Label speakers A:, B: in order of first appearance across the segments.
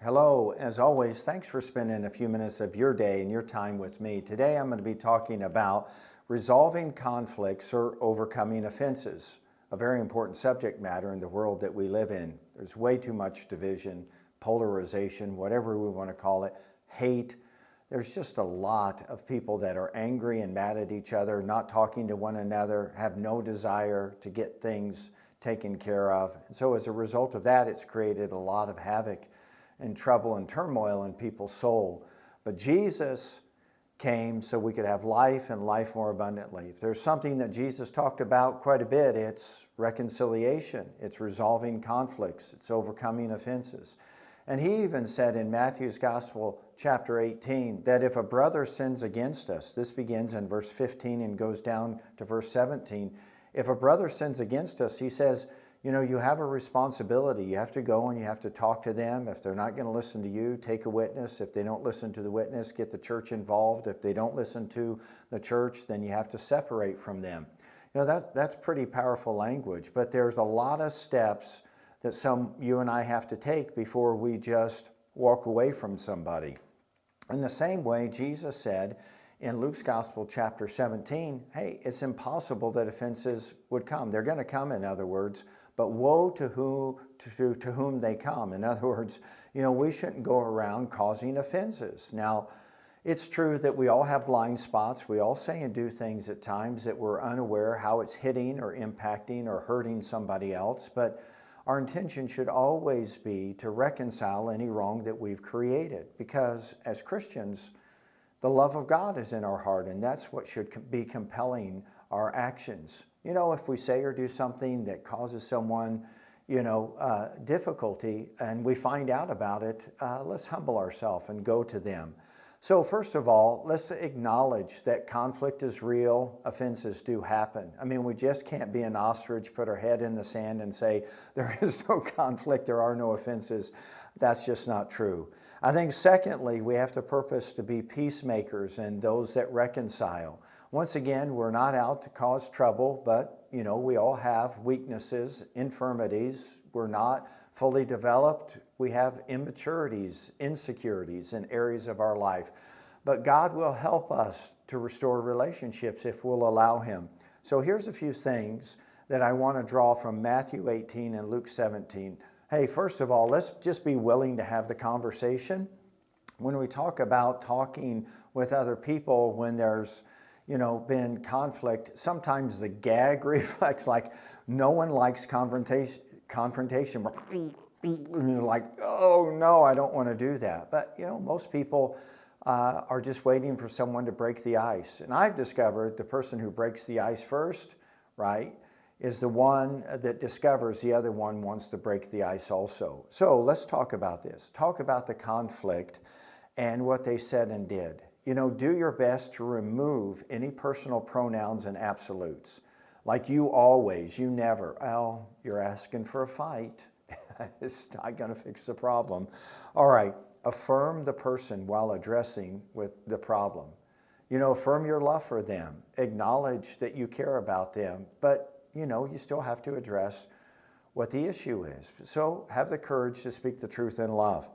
A: Hello, as always, thanks for spending a few minutes of your day and your time with me. Today I'm going to be talking about resolving conflicts or overcoming offenses, a very important subject matter in the world that we live in. There's way too much division, polarization, whatever we want to call it, hate. There's just a lot of people that are angry and mad at each other, not talking to one another, have no desire to get things taken care of. And so as a result of that, it's created a lot of havoc and trouble and turmoil in people's soul. But Jesus came so we could have life and life more abundantly. If there's something that Jesus talked about quite a bit, it's reconciliation, it's resolving conflicts, it's overcoming offenses. And he even said in Matthew's Gospel, chapter 18, that if a brother sins against us, this begins in verse 15 and goes down to verse 17, if a brother sins against us, he says, you know, you have a responsibility. You have to go and you have to talk to them. If they're not going to listen to you, take a witness. If they don't listen to the witness, get the church involved. If they don't listen to the church, then you have to separate from them. You know, that's pretty powerful language, but there's a lot of steps that you and I have to take before we just walk away from somebody. In the same way, Jesus said in Luke's Gospel, chapter 17, hey, it's impossible that offenses would come. They're going to come, in other words, but woe to whom they come. In other words, you know, we shouldn't go around causing offenses. Now, it's true that we all have blind spots. We all say and do things at times that we're unaware how it's hitting or impacting or hurting somebody else, but our intention should always be to reconcile any wrong that we've created, because as Christians, the love of God is in our heart, and that's what should be compelling our actions. You know, if we say or do something that causes someone, difficulty, and we find out about it, let's humble ourselves and go to them. So first of all, let's acknowledge that conflict is real, offenses do happen. I mean, we just can't be an ostrich, put our head in the sand and say, there is no conflict, there are no offenses. That's just not true. I think secondly, we have to purpose to be peacemakers and those that reconcile. Once again, we're not out to cause trouble, but you know, we all have weaknesses, infirmities. We're not fully developed. We have immaturities, insecurities in areas of our life. But God will help us to restore relationships if we'll allow Him. So here's a few things that I want to draw from Matthew 18 and Luke 17. Hey, first of all, let's just be willing to have the conversation. When we talk about talking with other people when there's, been conflict, sometimes the gag reflex, like no one likes confrontation. Like, oh no, I don't want to do that. But most people are just waiting for someone to break the ice. And I've discovered the person who breaks the ice first, right, is the one that discovers the other one wants to break the ice also. So let's talk about this. Talk about the conflict and what they said and did. Do your best to remove any personal pronouns and absolutes. Like you always, you never. Well, you're asking for a fight. It's not going to fix the problem. All right, affirm the person while addressing with the problem. Affirm your love for them. Acknowledge that you care about them, but you still have to address what the issue is. So have the courage to speak the truth in love.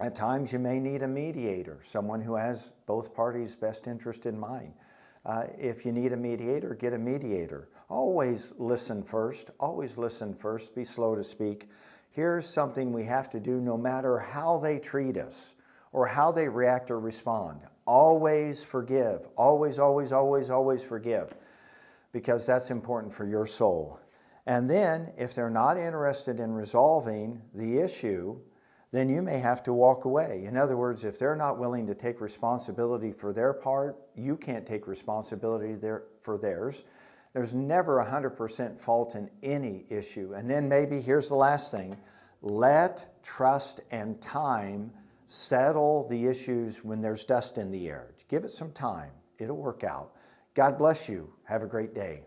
A: At times you may need a mediator, someone who has both parties' best interest in mind. If you need a mediator, get a mediator. Always listen first. Always listen first. Be slow to speak. Here's something we have to do no matter how they treat us or how they react or respond. Always forgive. Always, always, always, always forgive, because that's important for your soul. And then if they're not interested in resolving the issue, then you may have to walk away. In other words, if they're not willing to take responsibility for their part, you can't take responsibility for theirs. There's never 100% fault in any issue. And then maybe, here's the last thing, let trust and time settle the issues when there's dust in the air. Give it some time. It'll work out. God bless you. Have a great day.